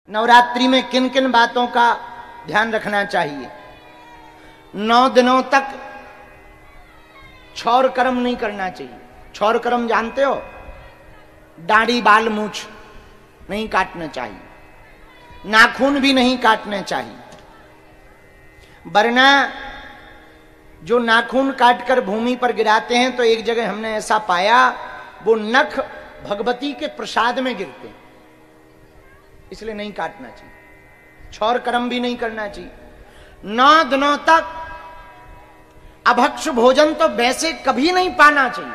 नवरात्रि में किन किन बातों का ध्यान रखना चाहिए। 9 दिनों तक छौर कर्म नहीं करना चाहिए। छौर कर्म जानते हो? दाढ़ी बाल मूछ नहीं काटना चाहिए, नाखून भी नहीं काटने चाहिए, वरना जो नाखून काटकर भूमि पर गिराते हैं तो एक जगह हमने ऐसा पाया वो नख भगवती के प्रसाद में गिरते हैं, इसलिए नहीं काटना चाहिए। छौर कर्म भी नहीं करना चाहिए। 9 दिनों तक अभक्ष भोजन तो वैसे कभी नहीं पाना चाहिए।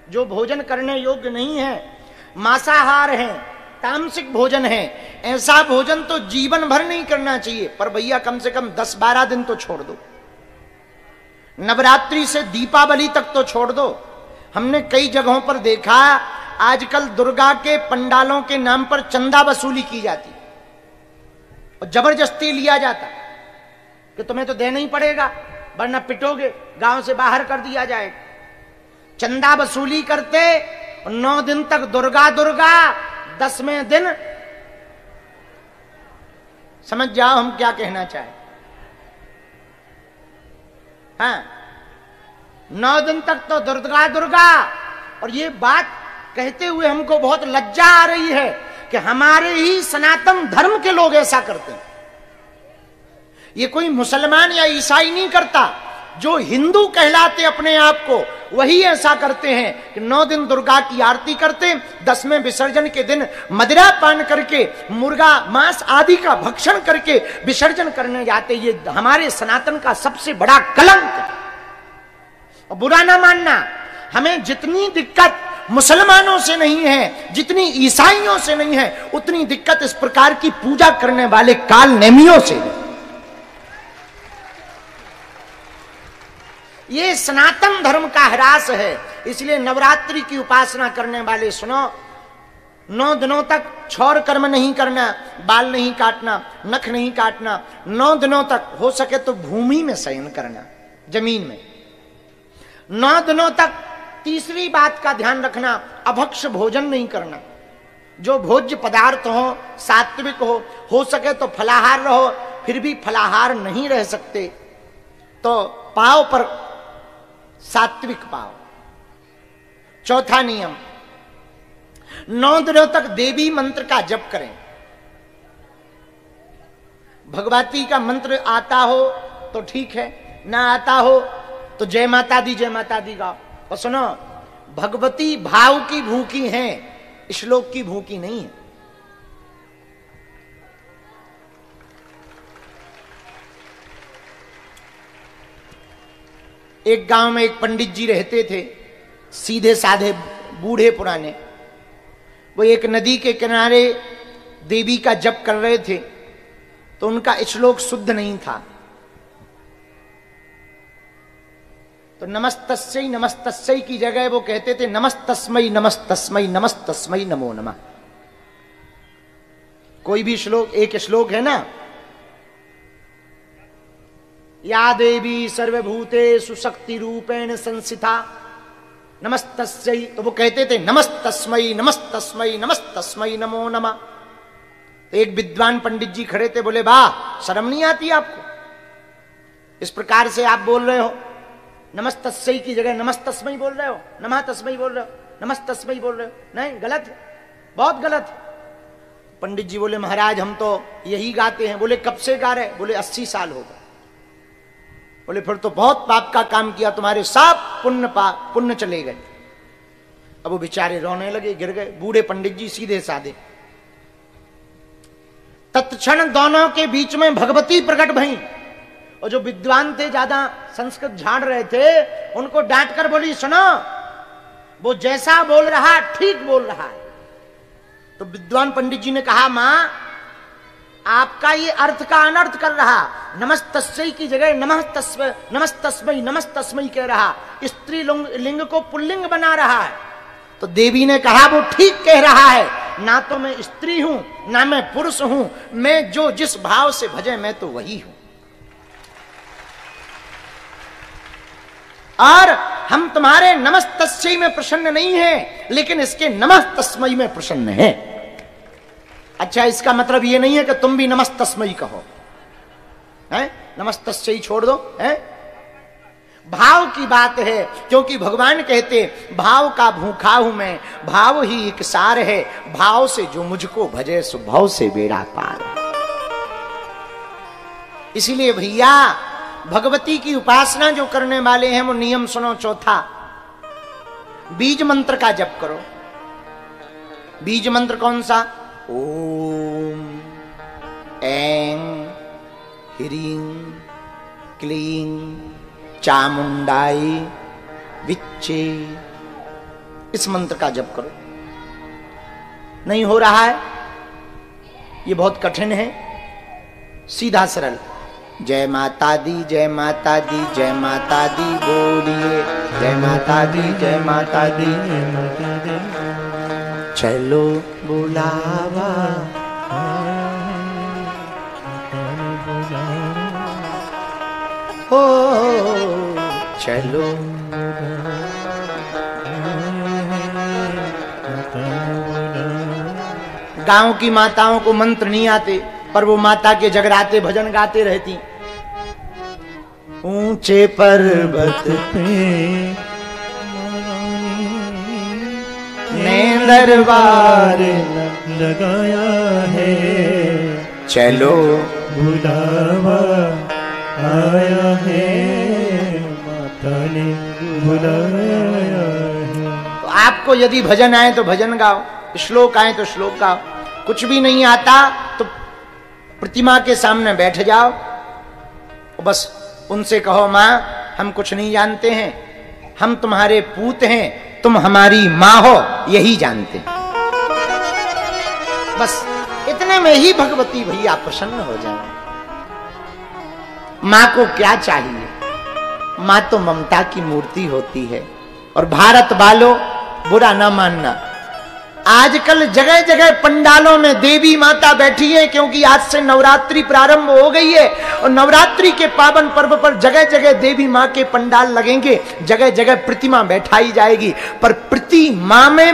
जो भोजन करने योग्य नहीं है, मांसाहार है, तामसिक भोजन है, ऐसा भोजन तो जीवन भर नहीं करना चाहिए। पर भैया कम से कम 10-12 दिन तो छोड़ दो। नवरात्रि से दीपावली तक तो छोड़ दो। हमने कई जगहों पर देखा आजकल दुर्गा के पंडालों के नाम पर चंदा वसूली की जाती और जबरदस्ती लिया जाता कि तुम्हें तो देना ही पड़ेगा वरना पिटोगे, गांव से बाहर कर दिया जाएगा। चंदा वसूली करते 9 दिन तक दुर्गा दुर्गा, 10वें दिन समझ जाओ हम क्या कहना चाहे। हाँ, 9 दिन तक तो दुर्गा दुर्गा। और ये बात कहते हुए हमको बहुत लज्जा आ रही है कि हमारे ही सनातन धर्म के लोग ऐसा करते हैं। ये कोई मुसलमान या ईसाई नहीं करता, जो हिंदू कहलाते अपने आप को वही ऐसा करते हैं कि 9 दिन दुर्गा की आरती करते, 10वें विसर्जन के दिन मदिरा पान करके, मुर्गा मांस आदि का भक्षण करके विसर्जन करने जाते। ये हमारे सनातन का सबसे बड़ा कलंक। और बुरा ना मानना, हमें जितनी दिक्कत मुसलमानों से नहीं है, जितनी ईसाइयों से नहीं है, उतनी दिक्कत इस प्रकार की पूजा करने वाले काल नेमियों से। ये सनातन धर्म का ह्रास है। इसलिए नवरात्रि की उपासना करने वाले सुनो, 9 दिनों तक छौर कर्म नहीं करना, बाल नहीं काटना, नख नहीं काटना। 9 दिनों तक हो सके तो भूमि में शयन करना, जमीन में। 9 दिनों तक तीसरी बात का ध्यान रखना, अभक्ष भोजन नहीं करना। जो भोज्य पदार्थ हो सात्विक हो सके तो फलाहार रहो। फिर भी फलाहार नहीं रह सकते तो पाव पर सात्विक पाव। चौथा नियम, 9 दिनों तक देवी मंत्र का जप करें। भगवती का मंत्र आता हो तो ठीक है, ना आता हो तो जय माता दी गाओ। और सुनो, भगवती भाव की भूखी हैं, श्लोक की भूखी नहीं है। एक गांव में एक पंडित जी रहते थे, सीधे साधे बूढ़े पुराने। वो एक नदी के किनारे देवी का जप कर रहे थे तो उनका श्लोक शुद्ध नहीं था। तो नमस्तस्यै की जगह वो कहते थे नमस्तस्मै नमो नमः। कोई भी श्लोक, एक श्लोक है ना, या देवी सर्वभूतेषु शक्ति रूपेण संस्थिता नमस्तस्यै, तो वो कहते थे नमस्तस्मै नमो नमः। तो एक विद्वान पंडित जी खड़े थे, बोले वाह, शर्म नहीं आती आपको? इस प्रकार से आप बोल रहे हो, नमस्तस्यै की जगह नमस्तस्मै बोल रहे हो, नमः तस्मै बोल रहे हो, नमस्तस्मै बोल रहे हो। नहीं, गलत है, बहुत गलत है। पंडित जी बोले महाराज हम तो यही गाते हैं। बोले कब से गा रहे? बोले 80 साल हो गए। बोले फिर तो बहुत पाप का काम किया, तुम्हारे सब पुण्य चले गए। अब वो बेचारे रोने लगे, गिर गए। बूढ़े पंडित जी सीधे साधे। तत्क्षण दोनों के बीच में भगवती प्रकट भई। और जो विद्वान थे, ज्यादा संस्कृत झाड़ रहे थे, उनको डांट कर बोली सुनो, वो जैसा बोल रहा ठीक बोल रहा है। तो विद्वान पंडित जी ने कहा मां, आपका ये अर्थ का अनर्थ कर रहा। नमस्तस्यै की जगह नमस्तस्मै कह रहा, स्त्री लिंग को पुल्लिंग बना रहा है। तो देवी ने कहा वो ठीक कह रहा है, ना तो मैं स्त्री हूं ना मैं पुरुष हूं, मैं जो जिस भाव से भजे मैं तो वही हूं। और हम तुम्हारे नमस्तस्यै में प्रसन्न नहीं है, लेकिन इसके नमः तस्मै में प्रसन्न है। अच्छा, इसका मतलब ये नहीं है कि तुम भी नमस्तस्मयी कहो, है? नमस्तस्यै छोड़ दो, है? भाव की बात है, क्योंकि भगवान कहते भाव का भूखा हूं मैं, भाव ही एक सार है, भाव से जो मुझको भजे सो भाव से बेड़ा पार। इसीलिए भैया भगवती की उपासना जो करने वाले हैं वो नियम सुनो। चौथा, बीज मंत्र का जप करो। बीज मंत्र कौन सा? ओम ऐं ह्रीं क्लीं चामुंडाई विच्चे, इस मंत्र का जप करो। नहीं हो रहा है, ये बहुत कठिन है, सीधा सरल। जय माता दी जय माता दी जय माता दी बोलिए, जय माता दी जय माता दी जय माता दी। चलो बुलावा हो, चलो गांव की माताओं को मंत्र नहीं आते, पर वो माता के जगराते भजन गाते रहती। ऊंचे पर्वत पे ने दरबार लगाया है, चलो बुलावा आया है, माता ने बुलाया है। तो आपको यदि भजन आए तो भजन गाओ, श्लोक आए तो श्लोक गाओ। कुछ भी नहीं आता तो प्रतिमा के सामने बैठ जाओ, बस उनसे कहो माँ हम कुछ नहीं जानते हैं, हम तुम्हारे पूत हैं, तुम हमारी माँ हो, यही जानते हैं। बस इतने में ही भगवती भैया प्रसन्न हो जाए। माँ को क्या चाहिए? माँ तो ममता की मूर्ति होती है। और भारत वालों बुरा ना मानना, आजकल जगह जगह पंडालों में देवी माता बैठी है, क्योंकि आज से नवरात्रि प्रारंभ हो गई है और नवरात्रि के पावन पर्व पर जगह जगह देवी माँ के पंडाल लगेंगे, जगह जगह प्रतिमा बैठाई जाएगी। पर प्रतिमा में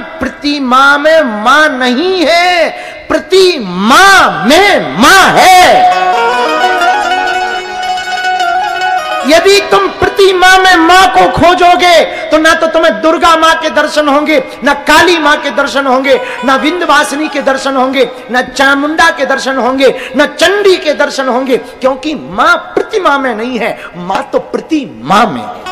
माँ नहीं है, प्रतिमा में माँ है। यदि तुम प्रतिमा में मां को खोजोगे तो ना तो तुम्हें दुर्गा मां के दर्शन होंगे, ना काली मां के दर्शन होंगे, ना विंध्यवासिनी के दर्शन होंगे, ना चामुंडा के दर्शन होंगे, ना चंडी के दर्शन होंगे, क्योंकि मां प्रतिमा में नहीं है, मां तो प्रतिमा में है।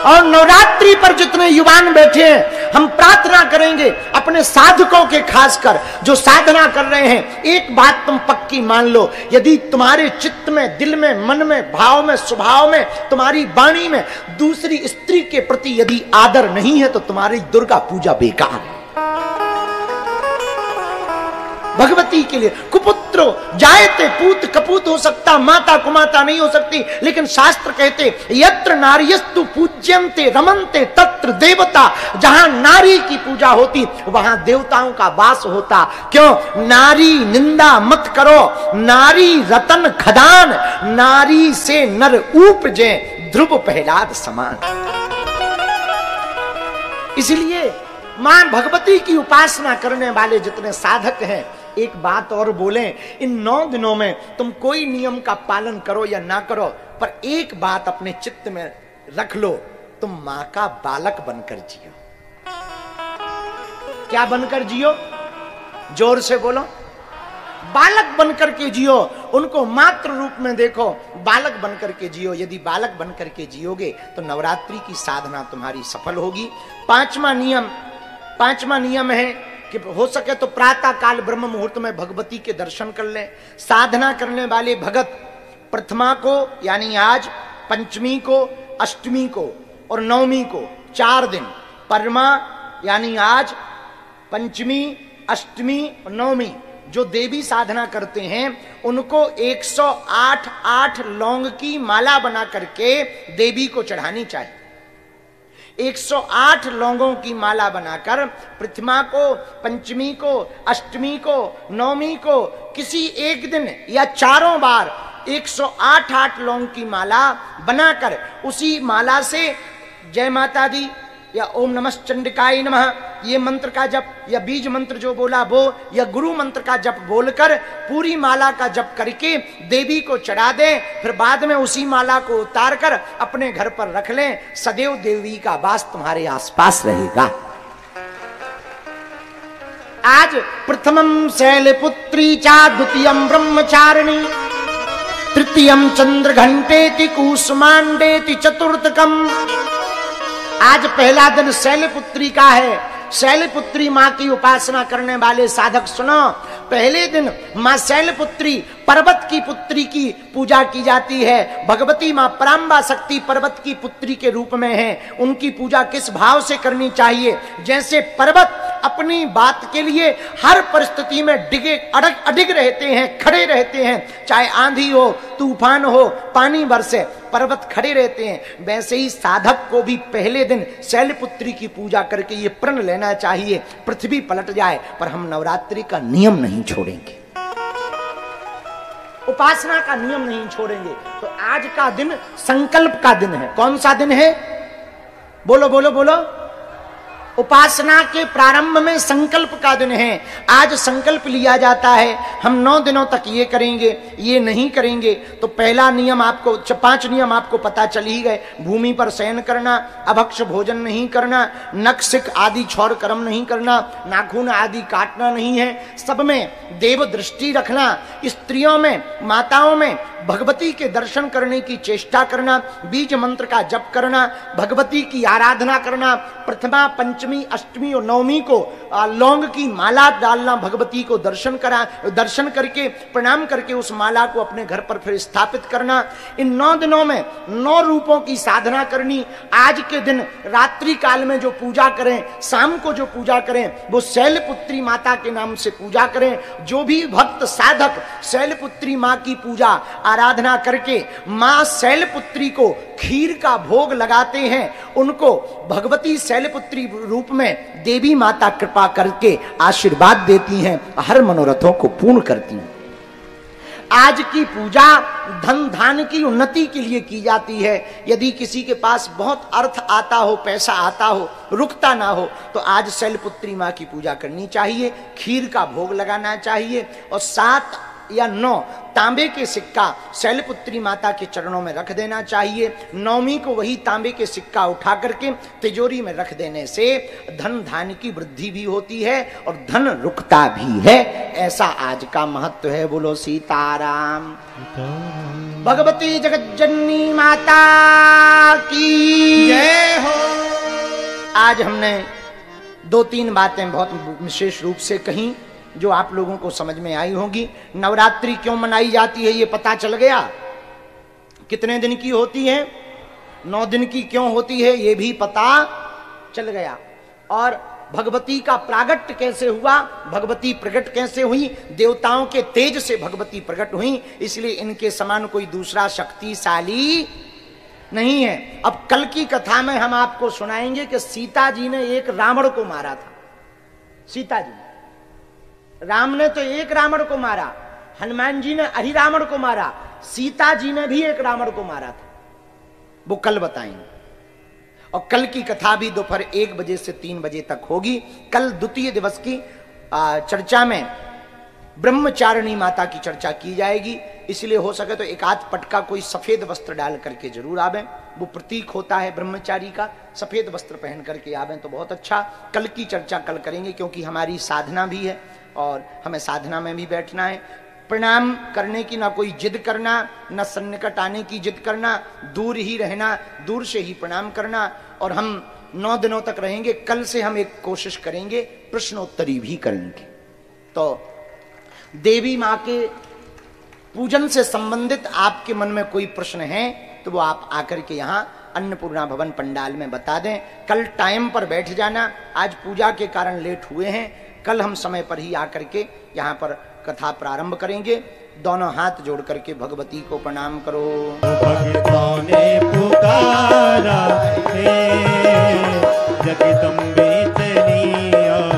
और नवरात्रि पर जितने युवान बैठे हैं, हम प्रार्थना करेंगे अपने साधकों के, खासकर जो साधना कर रहे हैं, एक बात तुम पक्की मान लो, यदि तुम्हारे चित्त में, दिल में, मन में, भाव में, स्वभाव में, तुम्हारी वाणी में दूसरी स्त्री के प्रति यदि आदर नहीं है तो तुम्हारी दुर्गा पूजा बेकार है। भगवती के लिए कुपुत्रो जायते पूत कपूत हो सकता, माता कुमाता नहीं हो सकती, लेकिन शास्त्र कहते यत्र नार्यस्तु पूज्यन्ते रमन्ते तत्र देवता, जहां नारी की पूजा होती वहां देवताओं का वास होता। क्यों? नारी निंदा मत करो, नारी रतन खदान, नारी से नर उपजे ध्रुव प्रहलाद समान। इसलिए मां भगवती की उपासना करने वाले जितने साधक हैं, एक बात और बोलें, इन 9 दिनों में तुम कोई नियम का पालन करो या ना करो, पर एक बात अपने चित्त में रख लो, तुम मां का बालक बनकर जियो। क्या बनकर जियो? जोर से बोलो, बालक बनकर के जियो। उनको मात्र रूप में देखो, बालक बनकर के जियो। यदि बालक बनकर के जियोगे तो नवरात्रि की साधना तुम्हारी सफल होगी। पांचवा नियम है कि हो सके तो प्रातः काल ब्रह्म मुहूर्त में भगवती के दर्शन कर लें। साधना करने वाले भगत प्रथमा को यानी आज, पंचमी को, अष्टमी को और नवमी को 4 दिन, परमा यानी आज, पंचमी, अष्टमी और नवमी जो देवी साधना करते हैं उनको 108 लौंग की माला बना करके देवी को चढ़ानी चाहिए। 108 लौंगों की माला बनाकर प्रथमा को, पंचमी को, अष्टमी को, नवमी को किसी एक दिन या 4 बार 108 लौंग की माला बनाकर उसी माला से जय माता दी या ओम नमः चंडिकाय नमः ये मंत्र का जप या बीज मंत्र जो बोला वो या गुरु मंत्र का जप बोलकर पूरी माला का जप करके देवी को चढ़ा दें, फिर बाद में उसी माला को उतार कर अपने घर पर रख लें। सदैव देवी का वास तुम्हारे आसपास रहेगा। आज प्रथमम शैलपुत्री चा, द्वितीयम ब्रह्मचारिणी, तृतीयम चंद्रघंटेति कूष्मांडेति चतुर्थकम। आज पहला दिन शैलपुत्री का है। शैलपुत्री मां की उपासना करने वाले साधक सुनो, पहले दिन मां शैलपुत्री पर्वत की पुत्री की पूजा की जाती है। भगवती मां पराम्बा शक्ति पर्वत की पुत्री के रूप में है। उनकी पूजा किस भाव से करनी चाहिए? जैसे पर्वत अपनी बात के लिए हर परिस्थिति में अडिग रहते हैं, खड़े रहते हैं, चाहे आंधी हो, तूफान हो, पानी बरसे, पर्वत खड़े रहते हैं। वैसे ही साधक को भी पहले दिन शैलपुत्री की पूजा करके ये प्रण लेना चाहिए, पृथ्वी पलट जाए पर हम नवरात्रि का नियम नहीं छोड़ेंगे, उपासना का नियम नहीं छोड़ेंगे। तो आज का दिन संकल्प का दिन है। कौन सा दिन है? बोलो बोलो बोलो। उपासना के प्रारंभ में संकल्प का दिन है। आज संकल्प लिया जाता है हम 9 दिनों तक ये करेंगे, ये नहीं करेंगे। तो पहला नियम आपको, 5 नियम आपको पता चल ही गए। भूमि पर शयन करना, अभक्ष भोजन नहीं करना, नख सिक आदि छौर कर्म नहीं करना, नाखून आदि काटना नहीं है, सब में देव दृष्टि रखना, स्त्रियों में, माताओं में भगवती के दर्शन करने की चेष्टा करना, बीज मंत्र का जप करना, भगवती की आराधना करना, प्रथमा पंचमी अष्टमी और नवमी को लौंग की माला डालना, भगवती को दर्शन करके प्रणाम करके उस माला को अपने घर पर फिर स्थापित करना। इन 9 दिनों में 9 रूपों की साधना करनी। आज के दिन रात्रि काल में जो पूजा करें, शाम को जो पूजा करें वो शैलपुत्री माता के नाम से पूजा करें। जो भी भक्त साधक शैलपुत्री माँ की पूजा आराधना करके मां शैलपुत्री को खीर का भोग लगाते हैं, उनको भगवती शैलपुत्री रूप में देवी माता कृपा करके आशीर्वाद देती हैं, हर मनोरथों को पूर्ण करती हैं। आज की पूजा धन धान की उन्नति के लिए की जाती है। यदि किसी के पास बहुत अर्थ आता हो, पैसा आता हो, रुकता ना हो, तो आज शैलपुत्री मां की पूजा करनी चाहिए, खीर का भोग लगाना चाहिए और 7 या 9 तांबे के सिक्का शैलपुत्री माता के चरणों में रख देना चाहिए। नवमी को वही तांबे के सिक्का उठा करके तिजोरी में रख देने से धन धान की वृद्धि भी होती है और धन रुकता भी है। ऐसा आज का महत्व है। बोलो सीताराम। भगवती जगज्जननी माता की जय हो। आज हमने 2-3 बातें बहुत विशेष रूप से कही जो आप लोगों को समझ में आई होगी। नवरात्रि क्यों मनाई जाती है ये पता चल गया। कितने दिन की होती है? 9 दिन की क्यों होती है ये भी पता चल गया। और भगवती का प्रागट्य कैसे हुआ, भगवती प्रकट कैसे हुई, देवताओं के तेज से भगवती प्रकट हुई, इसलिए इनके समान कोई दूसरा शक्तिशाली नहीं है। अब कल की कथा में हम आपको सुनाएंगे कि सीता जी ने एक रावण को मारा था। सीता जी, राम ने तो एक रावण को मारा, हनुमान जी ने अहिरावण को मारा, सीता जी ने भी एक रावण को मारा था। वो कल बताएंगे। और कल की कथा भी दोपहर 1 बजे से 3 बजे तक होगी। कल द्वितीय दिवस की चर्चा में ब्रह्मचारिणी माता की चर्चा की जाएगी। इसलिए हो सके तो एक आध पटका कोई सफेद वस्त्र डाल करके जरूर आवे, वो प्रतीक होता है ब्रह्मचारी का। सफेद वस्त्र पहन करके आवे तो बहुत अच्छा। कल की चर्चा कल करेंगे क्योंकि हमारी साधना भी है और हमें साधना में भी बैठना है। प्रणाम करने की ना कोई जिद करना, न सन्निकट आने की जिद करना, दूर ही रहना, दूर से ही प्रणाम करना। और हम 9 दिनों तक रहेंगे। कल से हम एक कोशिश करेंगे, प्रश्नोत्तरी भी करेंगे। तो देवी माँ के पूजन से संबंधित आपके मन में कोई प्रश्न है तो वो आप आकर के यहाँ अन्नपूर्णा भवन पंडाल में बता दें। कल टाइम पर बैठ जाना। आज पूजा के कारण लेट हुए हैं, कल हम समय पर ही आकर के यहाँ पर कथा प्रारंभ करेंगे। दोनों हाथ जोड़ करके भगवती को प्रणाम करो। भक्तों ने पुकारा है, जगदम्बे चली आओ,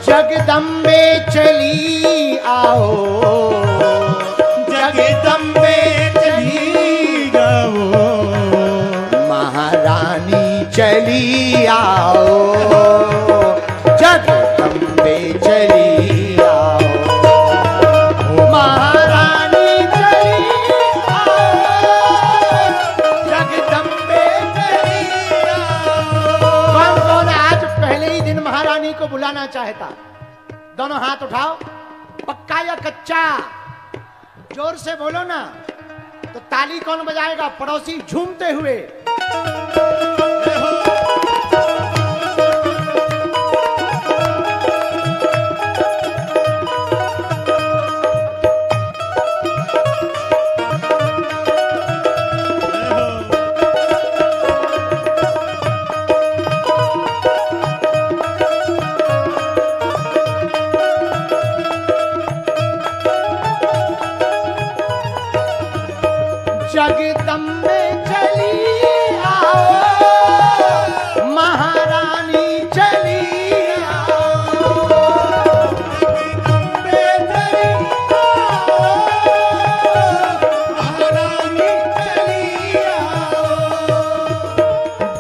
जगदम्बे चली आओ, जगदम्बे चली आओ, महारानी चली आओ। दोनों हाथ उठाओ, पक्का या कच्चा? जोर से बोलो ना। तो ताली कौन बजाएगा? पड़ोसी झूमते हुए। जगदम्बे चली आओ, महारानी चली आओ। जगदम्बे चली आओ, महारानी चली आओ।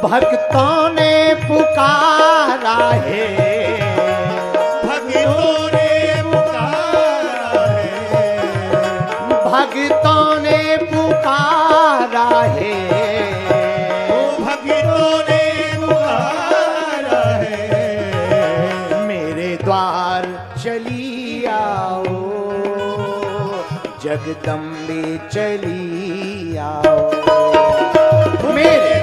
भक्तों ने पुकारा है, भक्तों ने पुकारा है, भक्तों ने पुकारा है, भक्तों ने पुकारा है। मेरे द्वार चली आओ, जगदम्बे चली आओ। मेरे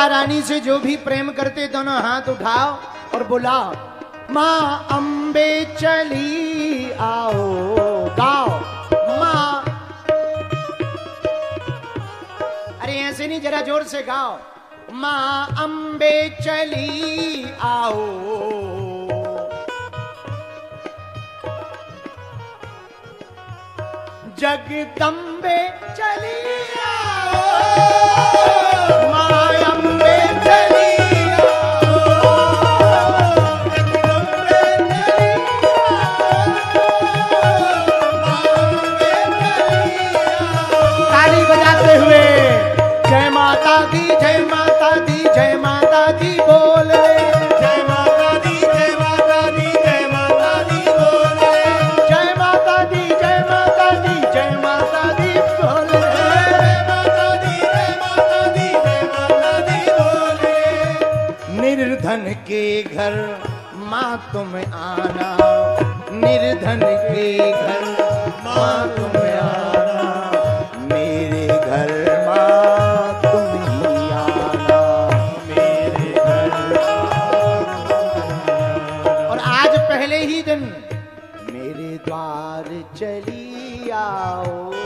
रानी से जो भी प्रेम करते दोनों हाथ उठाओ और बुलाओ, माँ अम्बे चली आओ। गाओ माँ, अरे ऐसे नहीं, जरा जोर से गाओ। माँ अम्बे चली आओ, जगदम्बे चली आओ। माँ अम्बे चली आओ, जगदम्बे चली आओ। माँ अम्बे चली आओ। ताली बजाते हुए जय माता दी, जय माता दी, जय माता दी बोल रे। जय माता दी, जय माता दी, जय माता दी बोल रे। जय माता दी, जय माता दी, जय माता दी बोल रे। जय माता दी, जय माता दी, जय माता दी बोल रे। निर्धन के घर माँ तुम आना, निर्धन के घर माँ तुम आना। मेरे घर माँ तुम ही आना, मेरे घर। और आज पहले ही दिन मेरे द्वार चली आओ।